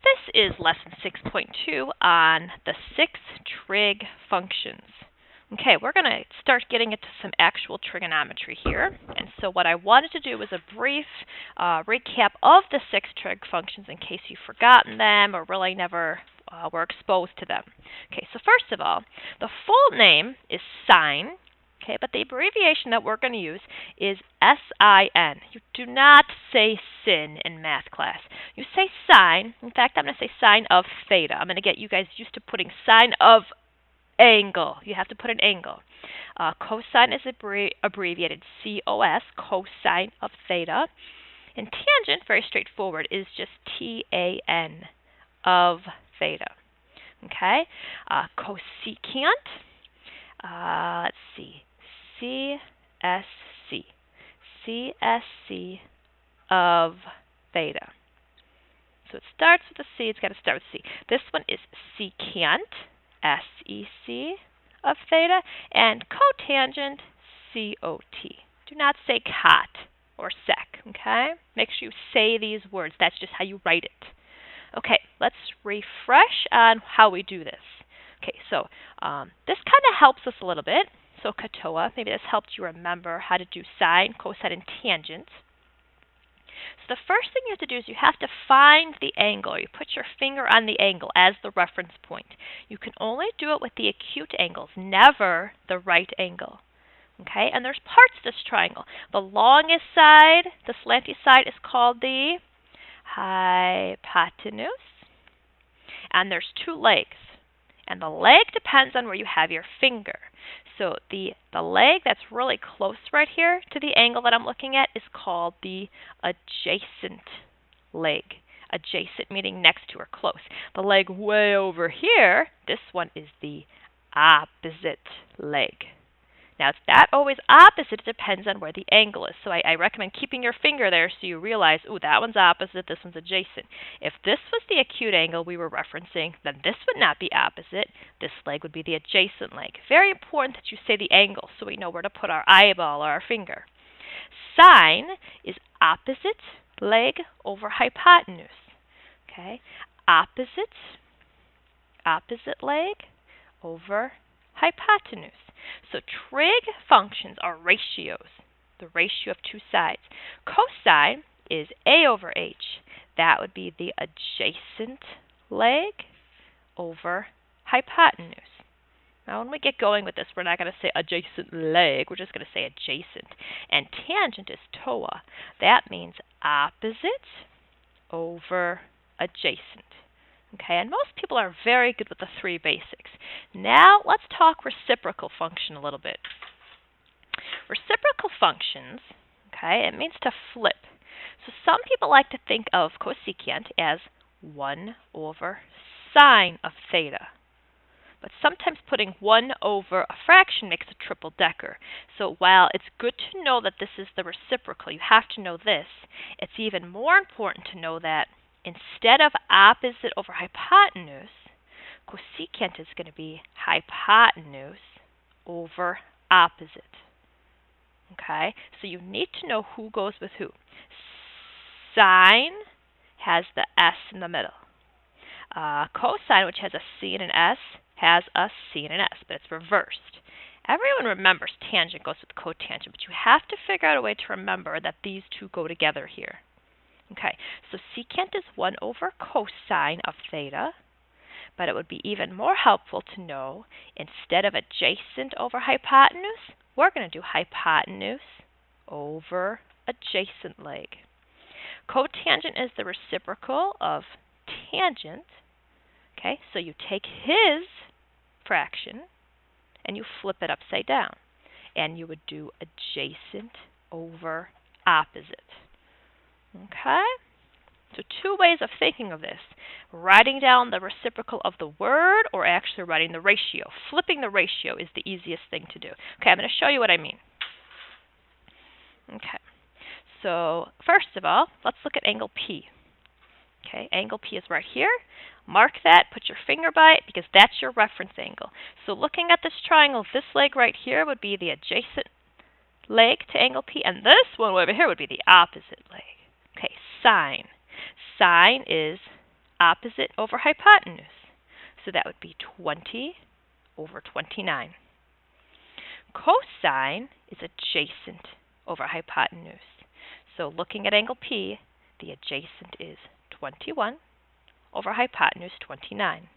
This is lesson 6.2 on the 6 trig functions. Okay, we're going to start getting into some actual trigonometry here. And so what I wanted to do was a brief recap of the 6 trig functions in case you've forgotten them or really never were exposed to them. Okay, so first of all, the full name is sine. Okay, but the abbreviation that we're going to use is SIN. You do not say sin in math class. You say sine. In fact, I'm going to say sine of theta. I'm going to get you guys used to putting sine of angle. You have to put an angle. Cosine is abbreviated COS, cosine of theta. And tangent, very straightforward, is just TAN of theta. Okay? Cosecant, let's see, CSC of theta. So it starts with a C, it's got to start with C. This one is secant, SEC of theta, and cotangent, COT. Do not say cot or sec, okay? Make sure you say these words. That's just how you write it. Okay, let's refresh on how we do this. Okay, so this kind of helps us a little bit. So katoa, maybe this helped you remember how to do sine, cosine, and tangent. So the first thing you have to do is you have to find the angle. You put your finger on the angle as the reference point. You can only do it with the acute angles, never the right angle. Okay, and there's parts of this triangle. The longest side, the slanty side, is called the hypotenuse. And there's two legs. And the leg depends on where you have your finger. So the leg that's really close right here to the angle that I'm looking at is called the adjacent leg. Adjacent meaning next to or close. The leg way over here, this one is the opposite leg. Now, it's not always opposite. It depends on where the angle is. So I recommend keeping your finger there so you realize, ooh, that one's opposite, this one's adjacent. If this was the acute angle we were referencing, then this would not be opposite. This leg would be the adjacent leg. Very important that you say the angle so we know where to put our eyeball or our finger. Sine is opposite leg over hypotenuse. Okay? Opposite leg over hypotenuse. So trig functions are ratios, the ratio of two sides. Cosine is A over H. That would be the adjacent leg over hypotenuse. Now, when we get going with this, we're not going to say adjacent leg. We're just going to say adjacent. And tangent is TOA. That means opposite over adjacent. Okay, and most people are very good with the three basics. Now, let's talk reciprocal function a little bit. Reciprocal functions, okay, it means to flip. So some people like to think of cosecant as 1 over sine of theta. But sometimes putting 1 over a fraction makes a triple decker. So while it's good to know that this is the reciprocal, you have to know this, it's even more important to know that instead of opposite over hypotenuse, cosecant is going to be hypotenuse over opposite. Okay, so you need to know who goes with who. Sine has the S in the middle. Cosine, which has a C and an S, has a C and an S, but it's reversed. Everyone remembers tangent goes with cotangent, but you have to figure out a way to remember that these two go together here. Okay, so secant is 1 over cosine of theta, but it would be even more helpful to know instead of adjacent over hypotenuse, we're going to do hypotenuse over adjacent leg. Cotangent is the reciprocal of tangent. Okay, so you take his fraction and you flip it upside down, and you would do adjacent over opposite. Okay, so two ways of thinking of this. Writing down the reciprocal of the word or actually writing the ratio. Flipping the ratio is the easiest thing to do. Okay, I'm going to show you what I mean. Okay, so first of all, let's look at angle P. Okay, angle P is right here. Mark that, put your finger by it because that's your reference angle. So looking at this triangle, this leg right here would be the adjacent leg to angle P, and this one over here would be the opposite leg. Okay, sine. Sine is opposite over hypotenuse. So that would be 20 over 29. Cosine is adjacent over hypotenuse. So looking at angle P, the adjacent is 21 over hypotenuse 29.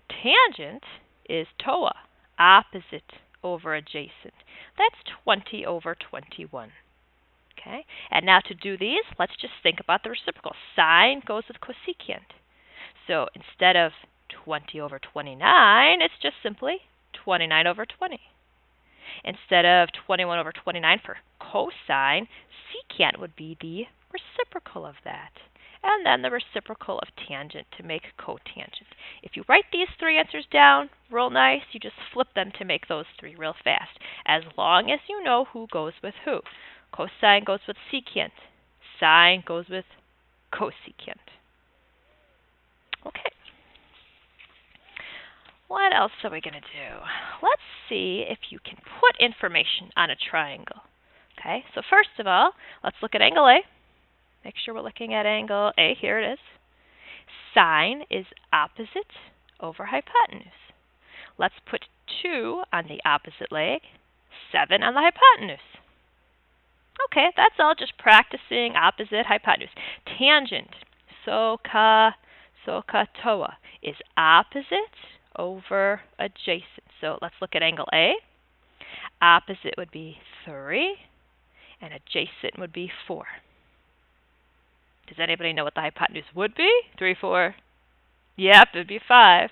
Tangent is TOA, opposite over adjacent. That's 20 over 21. Okay, and now to do these, let's just think about the reciprocal. Sine goes with cosecant. So instead of 20 over 29, it's just simply 29 over 20. Instead of 21 over 29 for cosine, secant would be the reciprocal of that. And then the reciprocal of tangent to make cotangent. If you write these three answers down real nice, you just flip them to make those three real fast, as long as you know who goes with who. Cosine goes with secant. Sine goes with cosecant. Okay. What else are we going to do? Let's see if you can put information on a triangle. Okay, so first of all, let's look at angle A. Make sure we're looking at angle A. Here it is. Sine is opposite over hypotenuse. Let's put 2 on the opposite leg, 7 on the hypotenuse. Okay, that's all, just practicing opposite hypotenuse. Tangent, SOHCA, TOA, is opposite over adjacent. So let's look at angle A. Opposite would be 3, and adjacent would be 4. Does anybody know what the hypotenuse would be? 3, 4. Yep, it would be 5.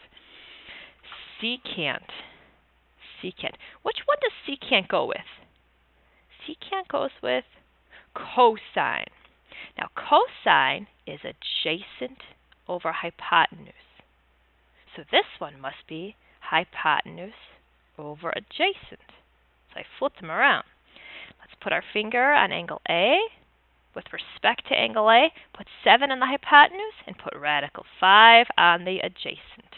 Secant. Which one does secant go with? Secant goes with cosine. Now, cosine is adjacent over hypotenuse. So this one must be hypotenuse over adjacent. So I flipped them around. Let's put our finger on angle A. With respect to angle A, put 7 on the hypotenuse and put radical 5 on the adjacent.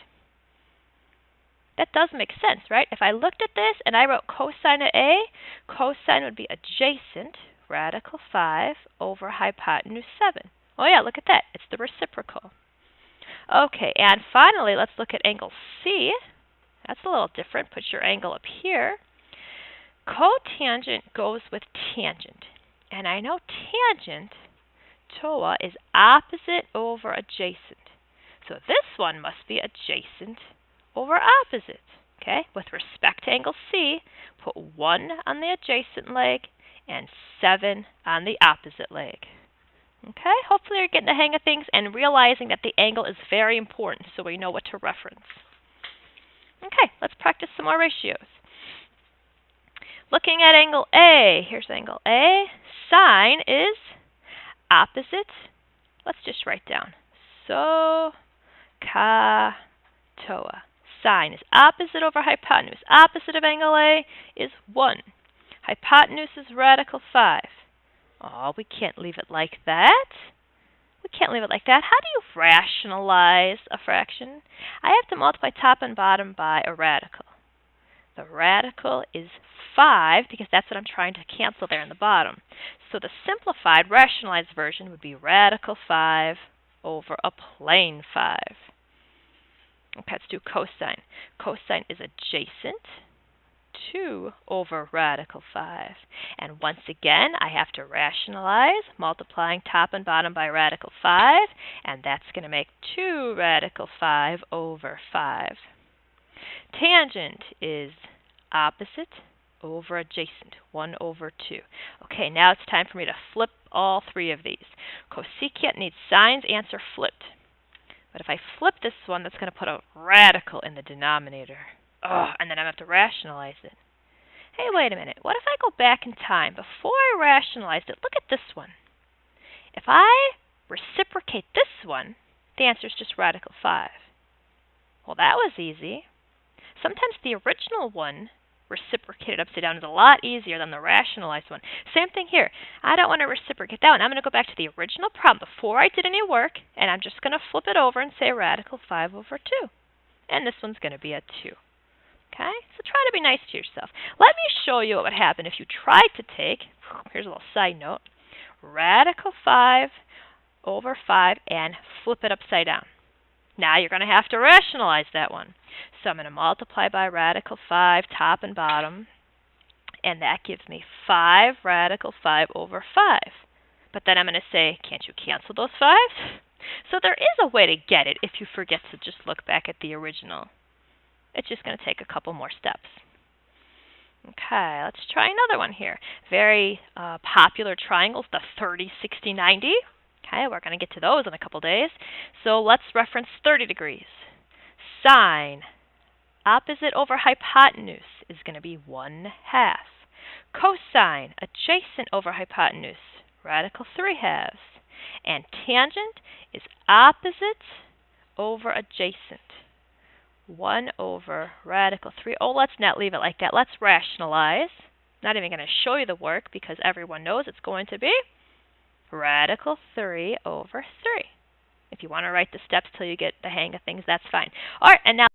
That does make sense, right? If I looked at this and I wrote cosine of A, cosine would be adjacent, radical 5, over hypotenuse 7. Oh yeah, look at that. It's the reciprocal. Okay, and finally, let's look at angle C. That's a little different. Put your angle up here. Cotangent goes with tangent. And I know tangent, TOA, is opposite over adjacent. So this one must be adjacent over opposite. Okay, with respect to angle C, put 1 on the adjacent leg and 7 on the opposite leg. Okay, hopefully you're getting the hang of things and realizing that the angle is very important so we know what to reference. Okay, let's practice some more ratios. Looking at angle A, here's angle A. Sine is opposite. Let's just write down. SOHCA, TOA. Sine is opposite over hypotenuse. Opposite of angle A is 1. Hypotenuse is radical 5. Oh, we can't leave it like that. We can't leave it like that. How do you rationalize a fraction? I have to multiply top and bottom by a radical. The radical is 5 because that's what I'm trying to cancel there in the bottom. So the simplified, rationalized version would be radical 5 over a plane 5. Okay, let's do cosine. Cosine is adjacent, 2 over radical 5. And once again, I have to rationalize, multiplying top and bottom by radical 5, and that's going to make 2 radical 5 over 5. Tangent is opposite over adjacent, 1 over 2. Okay, now it's time for me to flip all three of these. Cosecant needs sine's answer flipped. But if I flip this one, that's going to put a radical in the denominator. Oh, and then I'm going to have to rationalize it. Hey, wait a minute. What if I go back in time? Before I rationalized it, look at this one. If I reciprocate this one, the answer is just radical 5. Well, that was easy. Sometimes the original one reciprocated upside down is a lot easier than the rationalized one. Same thing here. I don't want to reciprocate that one. I'm going to go back to the original problem before I did any work, and I'm just going to flip it over and say radical 5 over 2. And this one's going to be a 2. Okay? So try to be nice to yourself. Let me show you what would happen if you tried to take, here's a little side note, radical 5 over 5 and flip it upside down. Now you're going to have to rationalize that one. So I'm going to multiply by radical 5, top and bottom, and that gives me 5 radical 5 over 5. But then I'm going to say, can't you cancel those 5s? So there is a way to get it if you forget to just look back at the original. It's just going to take a couple more steps. Okay, let's try another one here. Very popular triangles, the 30, 60, 90. Okay, we're going to get to those in a couple days. So let's reference 30 degrees. Sine, opposite over hypotenuse, is going to be 1/2. Cosine, adjacent over hypotenuse, radical 3/2. And tangent is opposite over adjacent, 1 over radical 3. Oh, let's not leave it like that. Let's rationalize. Not even going to show you the work because everyone knows it's going to be radical 3 over 3. If you want to write the steps till you get the hang of things, that's fine. All right, and now